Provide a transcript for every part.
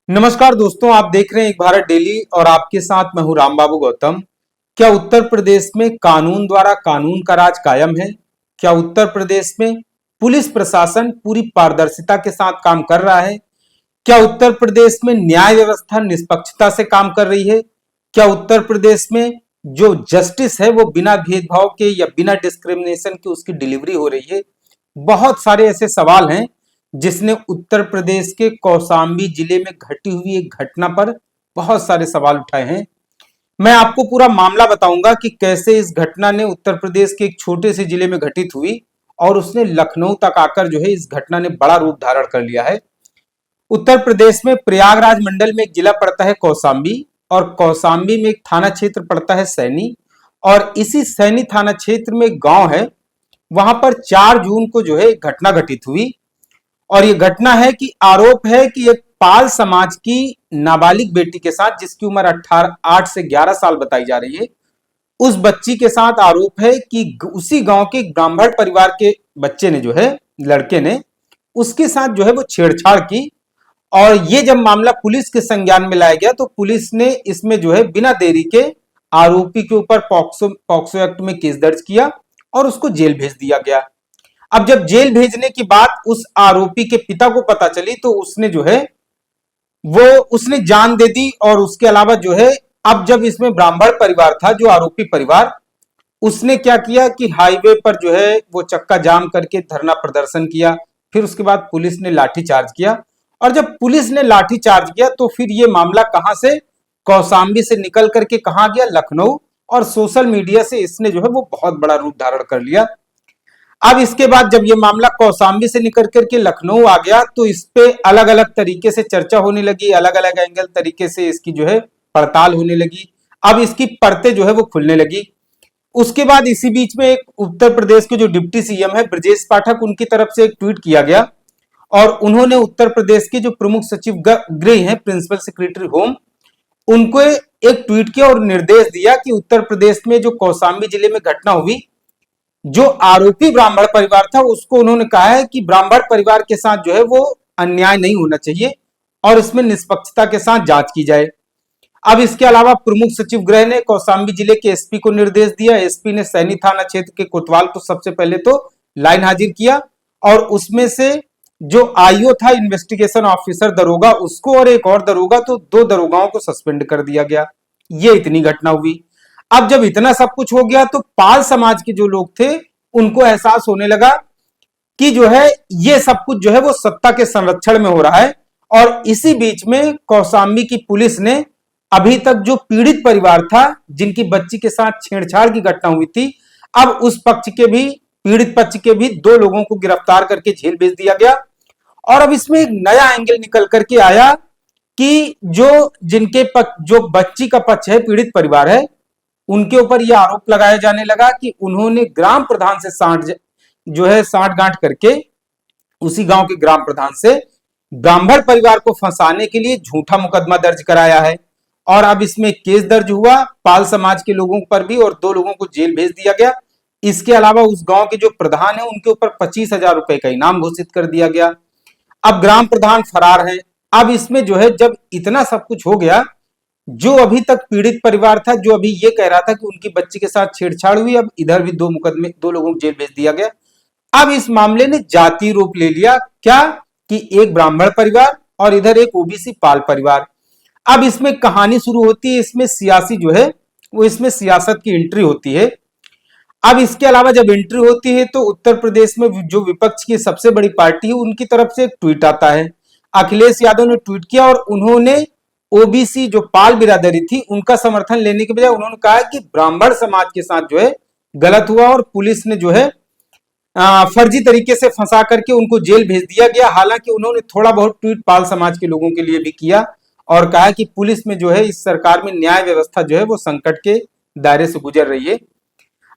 नमस्कार दोस्तों, आप देख रहे हैं एक भारत डेली और आपके साथ मैं हूं रामबाबू गौतम। क्या उत्तर प्रदेश में कानून द्वारा कानून का राज कायम है? क्या उत्तर प्रदेश में पुलिस प्रशासन पूरी पारदर्शिता के साथ काम कर रहा है? क्या उत्तर प्रदेश में न्याय व्यवस्था निष्पक्षता से काम कर रही है? क्या उत्तर प्रदेश में जो जस्टिस है वो बिना भेदभाव के या बिना डिस्क्रिमिनेशन के उसकी डिलीवरी हो रही है? बहुत सारे ऐसे सवाल हैं जिसने उत्तर प्रदेश के कौशाम्बी जिले में घटी हुई एक घटना पर बहुत सारे सवाल उठाए हैं। मैं आपको पूरा मामला बताऊंगा कि कैसे इस घटना ने उत्तर प्रदेश के एक छोटे से जिले में घटित हुई और उसने लखनऊ तक आकर जो है इस घटना ने बड़ा रूप धारण कर लिया है। उत्तर प्रदेश में प्रयागराज मंडल में एक जिला पड़ता है कौशाम्बी और कौशाम्बी में एक थाना क्षेत्र पड़ता है सैनी और इसी सैनी थाना क्षेत्र में एक गांव है। वहां पर 4 जून को जो है एक घटना घटित हुई और ये घटना है कि आरोप है कि एक पाल समाज की नाबालिग बेटी के साथ जिसकी उम्र 8 से 11 साल बताई जा रही है, उस बच्ची के साथ आरोप है कि उसी गांव के ब्राह्मण परिवार के बच्चे ने जो है लड़के ने उसके साथ जो है वो छेड़छाड़ की। और ये जब मामला पुलिस के संज्ञान में लाया गया तो पुलिस ने इसमें जो है बिना देरी के आरोपी के ऊपर पॉक्सो एक्ट में केस दर्ज किया और उसको जेल भेज दिया गया। अब जब जेल भेजने की बात उस आरोपी के पिता को पता चली तो उसने जो है वो उसने जान दे दी। और उसके अलावा जो है अब जब इसमें ब्राह्मण परिवार था जो आरोपी परिवार, उसने क्या किया कि हाईवे पर जो है वो चक्का जाम करके धरना प्रदर्शन किया। फिर उसके बाद पुलिस ने लाठी चार्ज किया और जब पुलिस ने लाठी चार्ज किया तो फिर ये मामला कहां से कौशाम्बी से निकल करके कहा गया लखनऊ और सोशल मीडिया से इसने जो है वो बहुत बड़ा रूप धारण कर लिया। अब इसके बाद जब ये मामला कौशाम्बी से निकल करके लखनऊ आ गया तो इस पे अलग अलग तरीके से चर्चा होने लगी, अलग अलग एंगल तरीके से इसकी जो है पड़ताल होने लगी। अब इसकी परतें जो है वो खुलने लगी। उसके बाद इसी बीच में एक उत्तर प्रदेश के जो डिप्टी सीएम है ब्रजेश पाठक, उनकी तरफ से एक ट्वीट किया गया और उन्होंने उत्तर प्रदेश के जो प्रमुख सचिव गृह हैं, प्रिंसिपल सेक्रेटरी होम, उनको एक ट्वीट किया और निर्देश दिया कि उत्तर प्रदेश में जो कौशाम्बी जिले में घटना हुई, जो आरोपी ब्राह्मण परिवार था उसको उन्होंने कहा है कि ब्राह्मण परिवार के साथ जो है वो अन्याय नहीं होना चाहिए और इसमें निष्पक्षता के साथ जांच की जाए। अब इसके अलावा प्रमुख सचिव गृह ने कौशाम्बी जिले के एसपी को निर्देश दिया। एसपी ने सैनी थाना क्षेत्र के कोतवाल को सबसे पहले तो लाइन हाजिर किया और उसमें से जो आईओ था इन्वेस्टिगेशन ऑफिसर दरोगा, उसको और एक और दरोगा, तो 2 दरोगाओं को सस्पेंड कर दिया गया। ये इतनी घटना हुई। अब जब इतना सब कुछ हो गया तो पाल समाज के जो लोग थे उनको एहसास होने लगा कि जो है ये सब कुछ जो है वो सत्ता के संरक्षण में हो रहा है। और इसी बीच में कौशाम्बी की पुलिस ने अभी तक जो पीड़ित परिवार था जिनकी बच्ची के साथ छेड़छाड़ की घटना हुई थी, अब उस पक्ष के भी पीड़ित पक्ष के भी 2 लोगों को गिरफ्तार करके जेल भेज दिया गया। और अब इसमें एक नया एंगल निकल करके आया कि जो जिनके पक्ष जो बच्ची का पक्ष है, पीड़ित परिवार है, उनके ऊपर यह आरोप लगाया जाने लगा कि उन्होंने ग्राम प्रधान से साठ गांठ करके उसी गांव के ग्राम प्रधान से ब्राह्मण परिवार को फंसाने के लिए झूठा मुकदमा दर्ज कराया है। और अब इसमें केस दर्ज हुआ पाल समाज के लोगों पर भी और 2 लोगों को जेल भेज दिया गया। इसके अलावा उस गांव के जो प्रधान है उनके ऊपर 25,000 रुपए का इनाम घोषित कर दिया गया। अब ग्राम प्रधान फरार है। अब इसमें जो है जब इतना सब कुछ हो गया, जो अभी तक पीड़ित परिवार था, जो अभी ये कह रहा था कि उनकी बच्ची के साथ छेड़छाड़ हुई, अब इधर भी 2 लोगों को जेल भेज दिया गया। अब इस मामले ने जाति रूप ले लिया। क्या कि एक ब्राह्मण परिवार और इधर एक ओबीसी पाल परिवार। अब इसमें कहानी शुरू होती है, इसमें सियासी जो है वो इसमें सियासत की एंट्री होती है। अब इसके अलावा जब एंट्री होती है तो उत्तर प्रदेश में जो विपक्ष की सबसे बड़ी पार्टी है उनकी तरफ से एक ट्वीट आता है। अखिलेश यादव ने ट्वीट किया और उन्होंने ओबीसी जो पाल बिरादरी थी उनका समर्थन लेने के बजाय उन्होंने कहा कि ब्राह्मण समाज के साथ जो है गलत हुआ और पुलिस ने जो है फर्जी तरीके से फंसा करके उनको जेल भेज दिया गया। हालांकि उन्होंने थोड़ा बहुत ट्वीट पाल समाज के लोगों के लिए भी किया और कहा कि पुलिस में जो है इस सरकार में न्याय व्यवस्था जो है वो संकट के दायरे से गुजर रही है।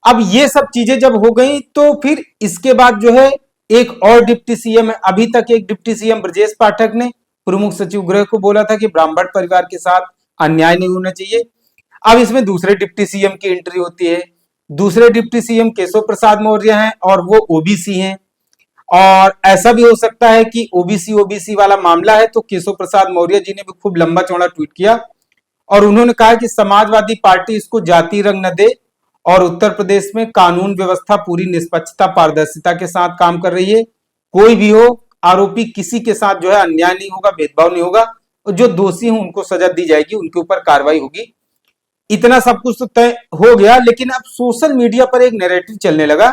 अब ये सब चीजें जब हो गई तो फिर इसके बाद जो है एक और डिप्टी सीएम है। अभी तक एक डिप्टी सीएम ब्रजेश पाठक ने प्रमुख सचिव गृह को बोला था कि ब्राह्मण परिवार के साथ अन्याय नहीं होना चाहिए। अब इसमें दूसरे डिप्टी सीएम की एंट्री होती है। दूसरे डिप्टी सीएम केशव प्रसाद मौर्य हैं और वो ओबीसी हैं। और ऐसा भी हो सकता है कि ओबीसी ओबीसी वाला मामला है, तो केशव प्रसाद मौर्य जी ने भी खूब लंबा चौड़ा ट्वीट किया और उन्होंने कहा कि समाजवादी पार्टी इसको जाति रंग न दे और उत्तर प्रदेश में कानून व्यवस्था पूरी निष्पक्षता पारदर्शिता के साथ काम कर रही है। कोई भी हो, आरोपी किसी के साथ जो है अन्याय नहीं होगा, भेदभाव नहीं होगा, और जो दोषी हों उनको सजा दी जाएगी, उनके ऊपर कार्रवाई होगी। इतना सब कुछ तो तय हो गया, लेकिन अब सोशल मीडिया पर एक नैरेटिव चलने लगा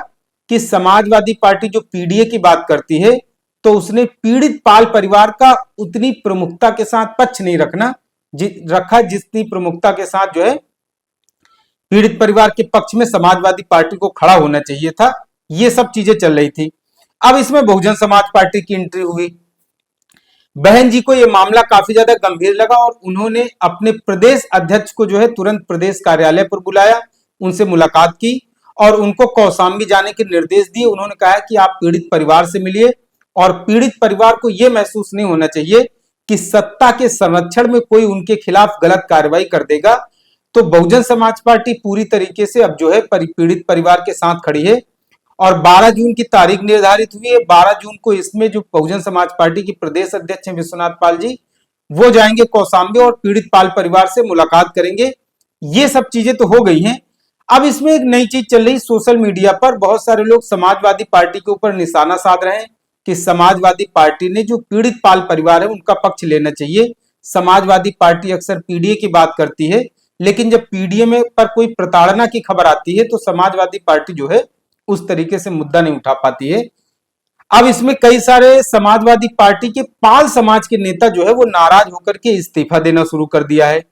कि समाजवादी पार्टी जो पीडीए की बात करती है, तो उसने पीड़ित पाल परिवार का उतनी प्रमुखता के साथ पक्ष नहीं रखा जितनी प्रमुखता के साथ जो है पीड़ित परिवार के पक्ष में समाजवादी पार्टी को खड़ा होना चाहिए था। ये सब चीजें चल रही थी। अब इसमें बहुजन समाज पार्टी की एंट्री हुई। बहन जी को यह मामला काफी ज्यादा गंभीर लगा और उन्होंने अपने प्रदेश अध्यक्ष को जो है तुरंत प्रदेश कार्यालय पर बुलाया, उनसे मुलाकात की और उनको कौशाम्बी जाने के निर्देश दिए। उन्होंने कहा कि आप पीड़ित परिवार से मिलिए और पीड़ित परिवार को यह महसूस नहीं होना चाहिए कि सत्ता के संरक्षण में कोई उनके खिलाफ गलत कार्रवाई कर देगा। तो बहुजन समाज पार्टी पूरी तरीके से अब जो है पीड़ित परिवार के साथ खड़ी है और 12 जून की तारीख निर्धारित हुई है। 12 जून को इसमें जो बहुजन समाज पार्टी की प्रदेश अध्यक्ष हैं विश्वनाथ पाल जी, वो जाएंगे कौशाम्बी और पीड़ित पाल परिवार से मुलाकात करेंगे। ये सब चीजें तो हो गई हैं। अब इसमें एक नई चीज चल रही, सोशल मीडिया पर बहुत सारे लोग समाजवादी पार्टी के ऊपर निशाना साध रहे हैं कि समाजवादी पार्टी ने जो पीड़ित पाल परिवार है उनका पक्ष लेना चाहिए। समाजवादी पार्टी अक्सर पीडीए की बात करती है, लेकिन जब पीडीए में पर कोई प्रताड़ना की खबर आती है तो समाजवादी पार्टी जो है उस तरीके से मुद्दा नहीं उठा पाती है। अब इसमें कई सारे समाजवादी पार्टी के पाल समाज के नेता जो है वो नाराज होकर के इस्तीफा देना शुरू कर दिया है।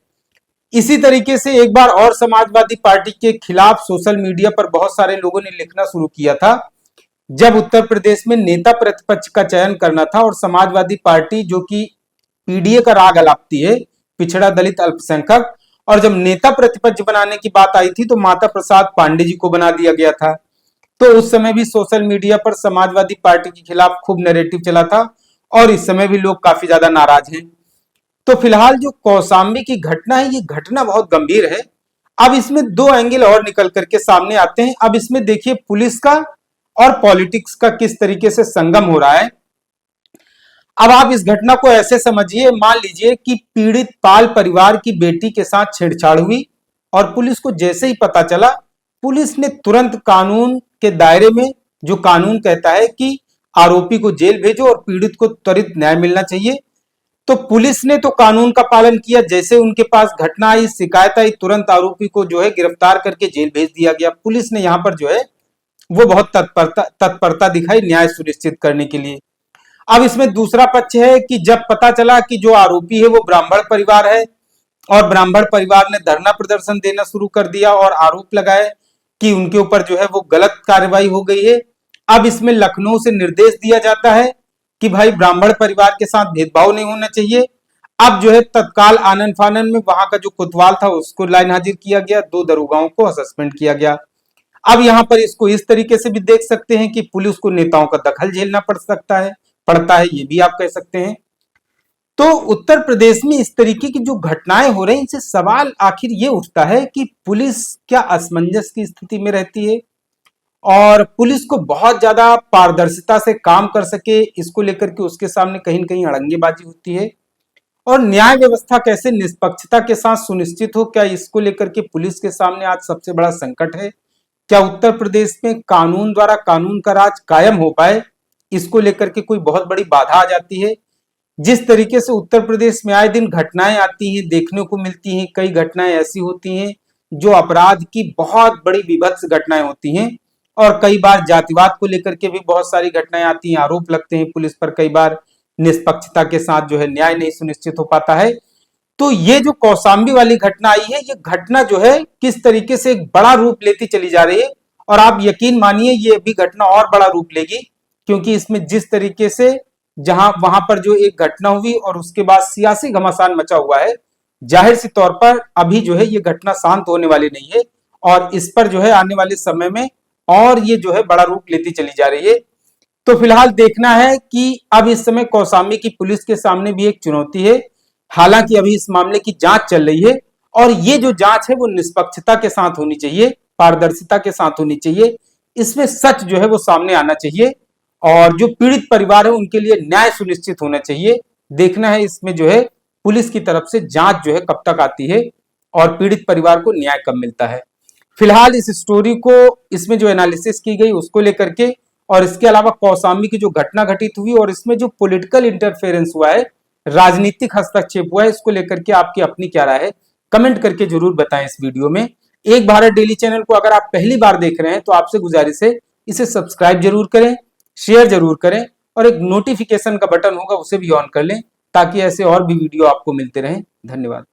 इसी तरीके से एक बार और समाजवादी पार्टी के खिलाफ सोशल मीडिया पर बहुत सारे लोगों ने लिखना शुरू किया था। जब उत्तर प्रदेश में नेता प्रतिपक्ष का चयन करना था और समाजवादी पार्टी जो कि पीडीए का राग अलापती है, पिछड़ा दलित अल्पसंख्यक, और जब नेता प्रतिपक्ष बनाने की बात आई थी तो माता प्रसाद पांडे जी को बना दिया गया था। तो उस समय भी सोशल मीडिया पर समाजवादी पार्टी के खिलाफ खूब नैरेटिव चला था और इस समय भी लोग काफी ज्यादा नाराज हैं। तो फिलहाल जो कौशाम्बी की घटना है, ये घटना बहुत गंभीर है। अब इसमें दो एंगल और निकल करके सामने आते हैं। अब इसमें देखिए पुलिस का और पॉलिटिक्स का किस तरीके से संगम हो रहा है। अब आप इस घटना को ऐसे समझिए, मान लीजिए कि पीड़ित पाल परिवार की बेटी के साथ छेड़छाड़ हुई और पुलिस को जैसे ही पता चला, पुलिस ने तुरंत कानून के दायरे में, जो कानून कहता है कि आरोपी को जेल भेजो और पीड़ित को त्वरित न्याय मिलना चाहिए, तो पुलिस ने तो कानून का पालन किया। जैसे उनके पास घटना आई, शिकायत आई, तुरंत आरोपी को जो है गिरफ्तार करके जेल भेज दिया गया। पुलिस ने यहाँ पर जो है वो बहुत तत्परता दिखाई न्याय सुनिश्चित करने के लिए। अब इसमें दूसरा पक्ष है कि जब पता चला कि जो आरोपी है वो ब्राह्मण परिवार है और ब्राह्मण परिवार ने धरना प्रदर्शन देना शुरू कर दिया और आरोप लगाए कि उनके ऊपर जो है वो गलत कार्रवाई हो गई है। अब इसमें लखनऊ से निर्देश दिया जाता है कि भाई ब्राह्मण परिवार के साथ भेदभाव नहीं होना चाहिए। अब जो है तत्काल आनन फानन में वहां का जो कोतवाल था उसको लाइन हाजिर किया गया, 2 दरोगाओं को सस्पेंड किया गया। अब यहाँ पर इसको इस तरीके से भी देख सकते हैं कि पुलिस को नेताओं का दखल झेलना पड़ता है, ये भी आप कह सकते हैं। तो उत्तर प्रदेश में इस तरीके की जो घटनाएं हो रही हैं, इनसे सवाल आखिर ये उठता है कि पुलिस क्या असमंजस की स्थिति में रहती है और पुलिस को बहुत ज्यादा पारदर्शिता से काम कर सके, इसको लेकर के उसके सामने कहीं न कहीं अड़ंगेबाजी होती है, और न्याय व्यवस्था कैसे निष्पक्षता के साथ सुनिश्चित हो, क्या इसको लेकर के पुलिस के सामने आज सबसे बड़ा संकट है। क्या उत्तर प्रदेश में कानून द्वारा कानून का राज कायम हो पाए, इसको लेकर के कोई बहुत बड़ी बाधा आ जाती है। जिस तरीके से उत्तर प्रदेश में आए दिन घटनाएं आती हैं, देखने को मिलती हैं, कई घटनाएं ऐसी होती हैं जो अपराध की बहुत बड़ी विभत्स घटनाएं होती हैं और कई बार जातिवाद को लेकर के भी बहुत सारी घटनाएं आती हैं, आरोप लगते हैं पुलिस पर, कई बार निष्पक्षता के साथ जो है न्याय नहीं सुनिश्चित हो पाता है। तो ये जो कौशाम्बी वाली घटना आई है, ये घटना जो है किस तरीके से एक बड़ा रूप लेती चली जा रही है और आप यकीन मानिए ये भी घटना और बड़ा रूप लेगी, क्योंकि इसमें जिस तरीके से जहां वहां पर जो एक घटना हुई और उसके बाद सियासी घमासान मचा हुआ है, जाहिर सी तौर पर अभी जो है ये घटना शांत होने वाली नहीं है और इस पर जो है आने वाले समय में और ये जो है बड़ा रूप लेती चली जा रही है। तो फिलहाल देखना है कि अब इस समय कौशाम्बी की पुलिस के सामने भी एक चुनौती है। हालांकि अभी इस मामले की जांच चल रही है और ये जो जांच है वो निष्पक्षता के साथ होनी चाहिए, पारदर्शिता के साथ होनी चाहिए। इसमें सच जो है वो सामने आना चाहिए और जो पीड़ित परिवार है उनके लिए न्याय सुनिश्चित होना चाहिए। देखना है इसमें जो है पुलिस की तरफ से जांच जो है कब तक आती है और पीड़ित परिवार को न्याय कब मिलता है। फिलहाल इस स्टोरी को, इसमें जो एनालिसिस की गई उसको लेकर के, और इसके अलावा कौशाम्बी की जो घटना घटित हुई और इसमें जो पॉलिटिकल इंटरफेरेंस हुआ है, राजनीतिक हस्तक्षेप हुआ है, इसको लेकर के आपकी अपनी क्या राय है, कमेंट करके जरूर बताएं इस वीडियो में। एक भारत डेली चैनल को अगर आप पहली बार देख रहे हैं तो आपसे गुजारिश है इसे सब्सक्राइब जरूर करें, शेयर जरूर करें और एक नोटिफिकेशन का बटन होगा उसे भी ऑन कर लें ताकि ऐसे और भी वीडियो आपको मिलते रहें। धन्यवाद।